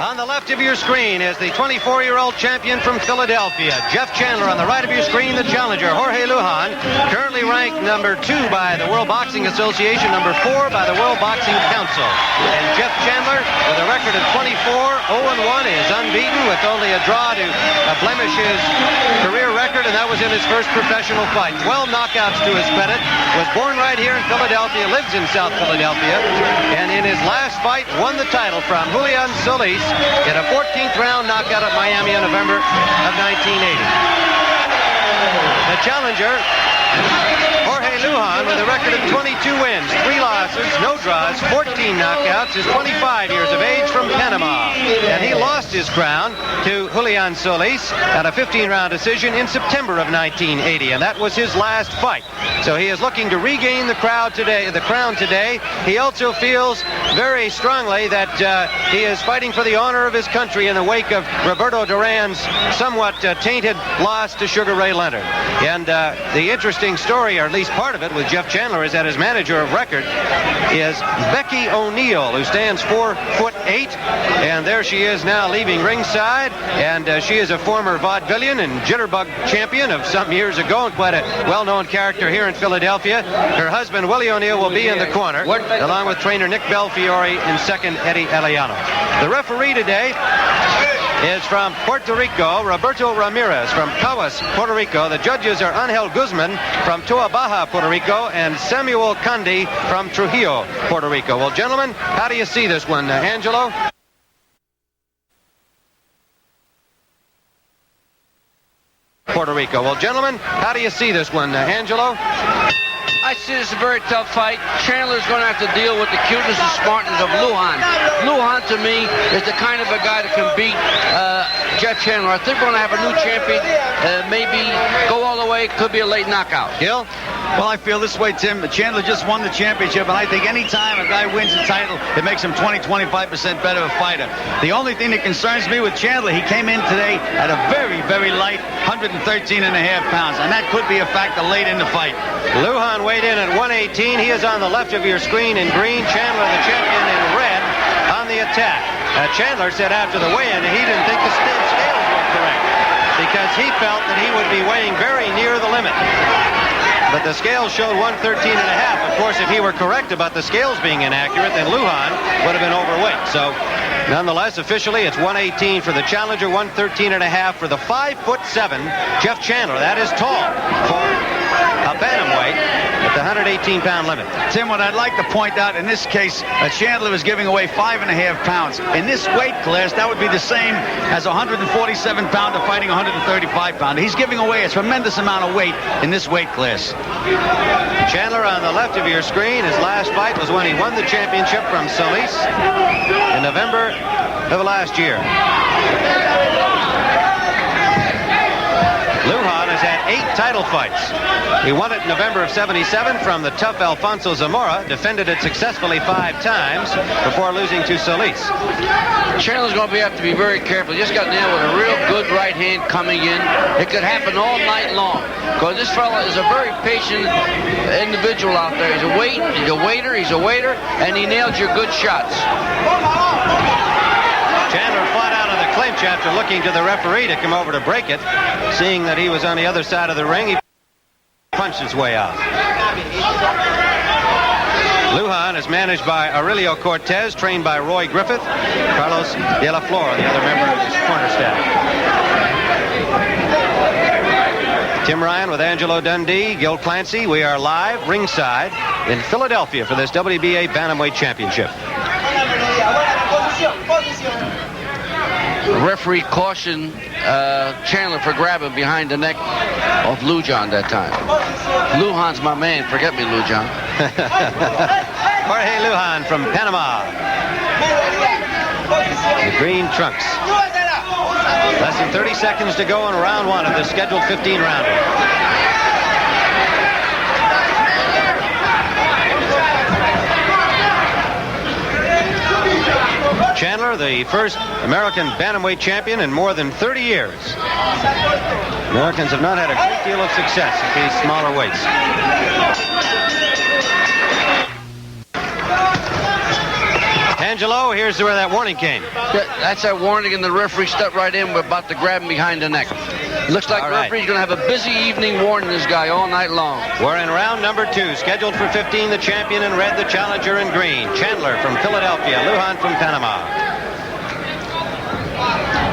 On the left of your screen is the 24-year-old champion from Philadelphia, Jeff Chandler. On the right of your screen, the challenger, Jorge Lujan, currently ranked number 2 by the World Boxing Association, number 4 by the World Boxing Council. And Jeff Chandler, with a record of 24-0-1, is unbeaten with only a draw to blemish his career record, and that was in his first professional fight. 12 knockouts to his credit. Was born right here in Philadelphia, lives in South Philadelphia, and in his last fight won the title from Lujan Solis in a 14th round knockout at Miami in November of 1980. The challenger, Jorge Lujan, with a record of 22 wins, 3 losses, no draws, 14 knockouts, is 25 years of age from Panama. And he lost his crown to Lujan Solis at a 15-round decision in September of 1980, and that was his last fight. So he is looking to regain the crown today. He also feels very strongly that he is fighting for the honor of his country in the wake of Roberto Duran's somewhat tainted loss to Sugar Ray Leonard. And the interesting story, or at least part of it, with Jeff Chandler is that his manager of record is Becky O'Neill, who stands 4'8", and there she is now leaving ringside, and she is a former vaudevillian and jitterbug champion of some years ago, and quite a well-known character here in Philadelphia. Her husband, Willie O'Neill, will be in the corner, along with trainer Nick Belfiore and second Eddie Eliano. The referee today is from Puerto Rico, Roberto Ramirez from Caguas, Puerto Rico. The judges are Angel Guzman from Toa Baja, Puerto Rico, and Samuel Candy from Trujillo, Puerto Rico. Well, gentlemen, how do you see this one, Angelo? Puerto Rico. Well, gentlemen, how do you see this one, Angelo? I see this as a very tough fight. Chandler's going to have to deal with the cuteness and smartness of Lujan. Lujan, to me, is the kind of a guy that can beat Jeff Chandler. I think we're going to have a new champion, maybe go all the way. Could be a late knockout. Gil? Well, I feel this way, Tim. Chandler just won the championship, and I think any time a guy wins the title, it makes him 20-25% better of a fighter. The only thing that concerns me with Chandler, he came in today at a very, very light 113.5 pounds, and that could be a factor late in the fight. Lujan weighed in at 118. He is on the left of your screen in green. Chandler, the champion, in red on the attack. Chandler said after the weigh-in he didn't think the scales were correct because he felt that he would be weighing very near the limit. But the scales showed 113.5. Of course, if he were correct about the scales being inaccurate, then Lujan would have been overweight. So, nonetheless, officially, it's 118 for the challenger, 113.5 for the 5'7" Jeff Chandler. That is tall for a bantamweight at the 118-pound limit. Tim, what I'd like to point out in this case, Chandler is giving away 5.5 pounds. In this weight class, that would be the same as a 147-pounder fighting a 135-pounder. He's giving away a tremendous amount of weight in this weight class. Chandler on the left of your screen. His last fight was when he won the championship from Solis in November of last year. Lujan has had 8 title fights. He won it in November of '77 from the tough Alfonso Zamora, defended it successfully 5 times before losing to Solis. Chandler's going to have to be very careful. He just got nailed with a real good right hand coming in. It could happen all night long because this fella is a very patient individual out there. He's a waiter, and he nails your good shots. Chandler fought out of the clinch after looking to the referee to come over to break it. Seeing that he was on the other side of the ring, he punched his way out. Lujan is managed by Aurelio Cortez, trained by Roy Griffith, Carlos de la Flor, the other member of his corner staff. Tim Ryan with Angelo Dundee, Gil Clancy. We are live ringside in Philadelphia for this WBA Bantamweight Championship. Referee cautioned Chandler for grabbing behind the neck of Lujan that time. Lujan's my man. Forget me, Lujan. Jorge Lujan from Panama. The green trunks. Less than 30 seconds to go in round 1 of the scheduled 15-rounder. Chandler, the first American bantamweight champion in more than 30 years. Americans have not had a great deal of success at these smaller weights. Angelo, here's where that warning came. That's that warning, and the referee stepped right in. We're about to grab him behind the neck. Looks like the referee's going to have a busy evening warning this guy all night long. We're in round number 2. Scheduled for 15, the champion in red, the challenger in green. Chandler from Philadelphia, Lujan from Panama.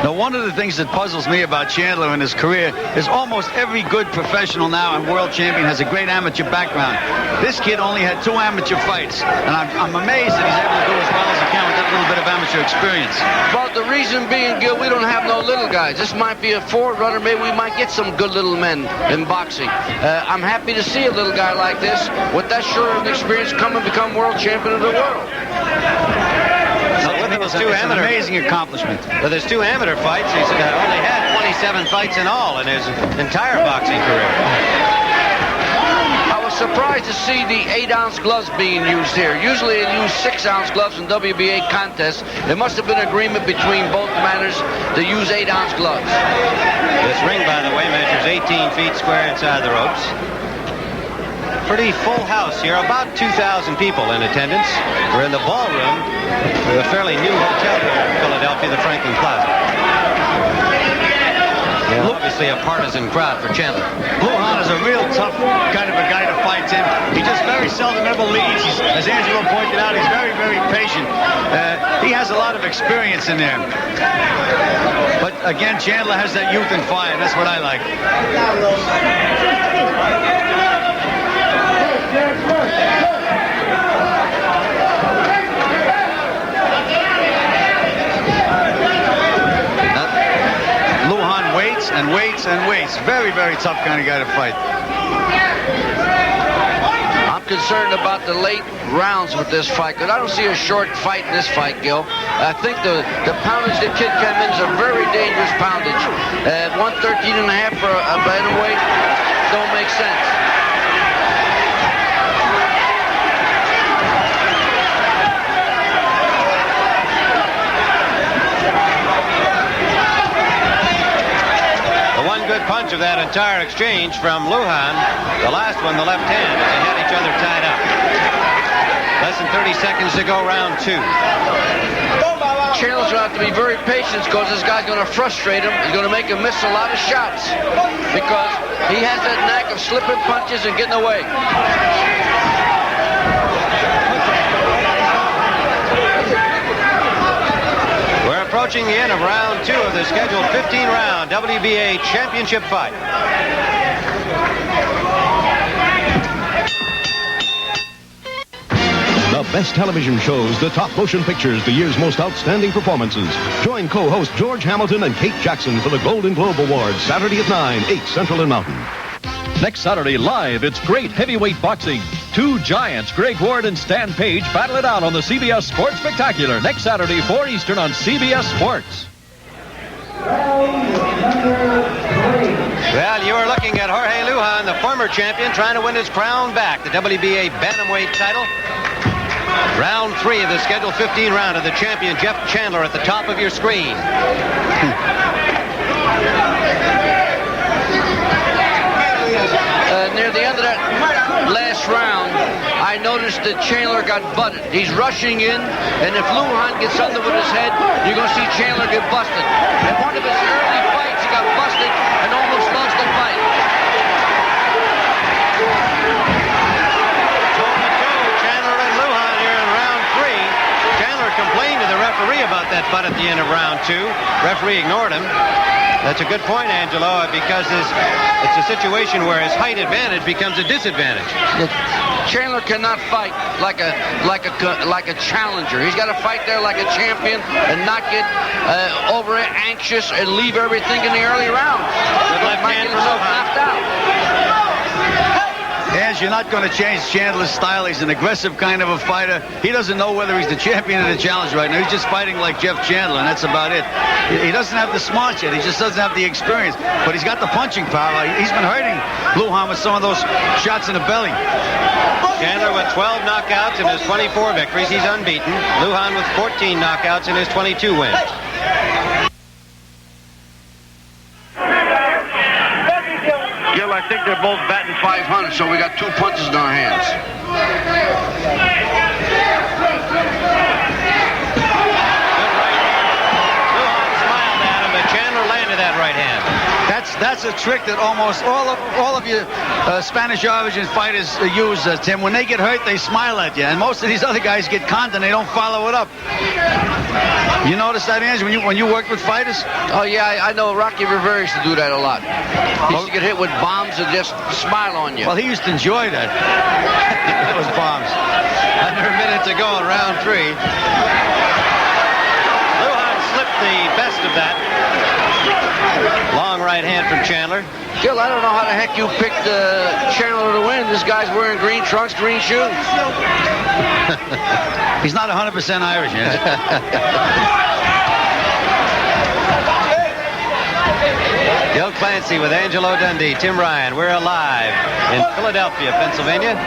Now, one of the things that puzzles me about Chandler in his career is almost every good professional now and world champion has a great amateur background. This kid only had 2 amateur fights, and I'm amazed that he's able to do as well as he can with that little bit of amateur experience. Well, the reason being, Gil, we don't have no little guys. This might be a forerunner. Maybe we might get some good little men in boxing. I'm happy to see a little guy like this with that short of experience come and become world champion of the world. It's an amazing accomplishment. With his 2 amateur fights, he's only had 27 fights in all in his entire boxing career. I was surprised to see the 8-ounce gloves being used here. Usually they use 6-ounce gloves in WBA contests. There must have been agreement between both manners to use 8-ounce gloves. This ring, by the way, measures 18 feet square inside the ropes. Pretty full house here, about 2,000 people in attendance. We're in the ballroom of a fairly new hotel here in Philadelphia, the Franklin Plaza. Yeah, obviously a partisan crowd for Chandler. Lujan is a real tough kind of a guy to fight, Tim. He just very seldom ever leads. As Angelo pointed out, he's very, very patient. He has a lot of experience in there. But again, Chandler has that youth and fire. That's what I like. Lujan waits and waits and waits. Very, very tough kind of guy to fight. I'm concerned about the late rounds with this fight because I don't see a short fight in this fight, Gil. I think the poundage the kid came in is a very dangerous poundage. 113.5 for a bantamweight don't make sense. The one good punch of that entire exchange from Lujan, the last one, the left hand, as they had each other tied up. Less than 30 seconds to go, round 2. Chandler's going to have to be very patient because this guy's going to frustrate him. He's going to make him miss a lot of shots because he has that knack of slipping punches and getting away. We're approaching the end of round 2 of the scheduled 15-round WBA championship fight. The best television shows, the top motion pictures, the year's most outstanding performances. Join co-host George Hamilton and Kate Jackson for the Golden Globe Awards, Saturday at 9, 8 Central and Mountain. Next Saturday, live, it's great heavyweight boxing. 2 giants, Greg Ward and Stan Page, battle it out on the CBS Sports Spectacular. Next Saturday, 4 Eastern on CBS Sports. Well, you are looking at Jorge Lujan, the former champion, trying to win his crown back, the WBA bantamweight title. Round 3 of the scheduled 15 round of the champion, Jeff Chandler, at the top of your screen. Near the end of that last round, I noticed that Chandler got butted. He's rushing in, and if Lujan gets under with his head, you're going to see Chandler get busted. In one of his early fights, he got busted and almost lost the fight. Chandler and Lujan here in round 3. Chandler complained to the referee about that butt at the end of round 2. Referee ignored him. That's a good point, Angelo, because it's a situation where his height advantage becomes a disadvantage. Chandler cannot fight like a challenger. He's got to fight there like a champion and not get over anxious and leave everything in the early rounds. Good left hand for Lujan. Knocked out. As you're not going to change Chandler's style. He's an aggressive kind of a fighter. He doesn't know whether he's the champion or the challenger right now. He's just fighting like Jeff Chandler, and that's about it. He doesn't have the smarts yet. He just doesn't have the experience. But he's got the punching power. He's been hurting Lujan with some of those shots in the belly. Chandler with 12 knockouts in his 24 victories. He's unbeaten. Lujan with 14 knockouts in his 22 wins. Gil, I think they're both batting 500, so we got 2 punches in our hands. that's a trick that almost all of you Spanish origin fighters use, Tim. When they get hurt, they smile at you, and most of these other guys get conned and they don't follow it up. You notice that, Ange, when you worked with fighters? Oh, yeah, I know Rocky Rivera used to do that a lot. He used to get hit with bombs and just smile on you. Well, he used to enjoy that. Those bombs. Under a minute to go in round 3. Lujan slipped the best of that. Long right hand from Chandler. Gil, I don't know how the heck you picked Chandler to win. This guy's wearing green trunks, green shoes. He's not 100% Irish, is he? Gil Clancy with Angelo Dundee, Tim Ryan. We're alive in Philadelphia, Pennsylvania.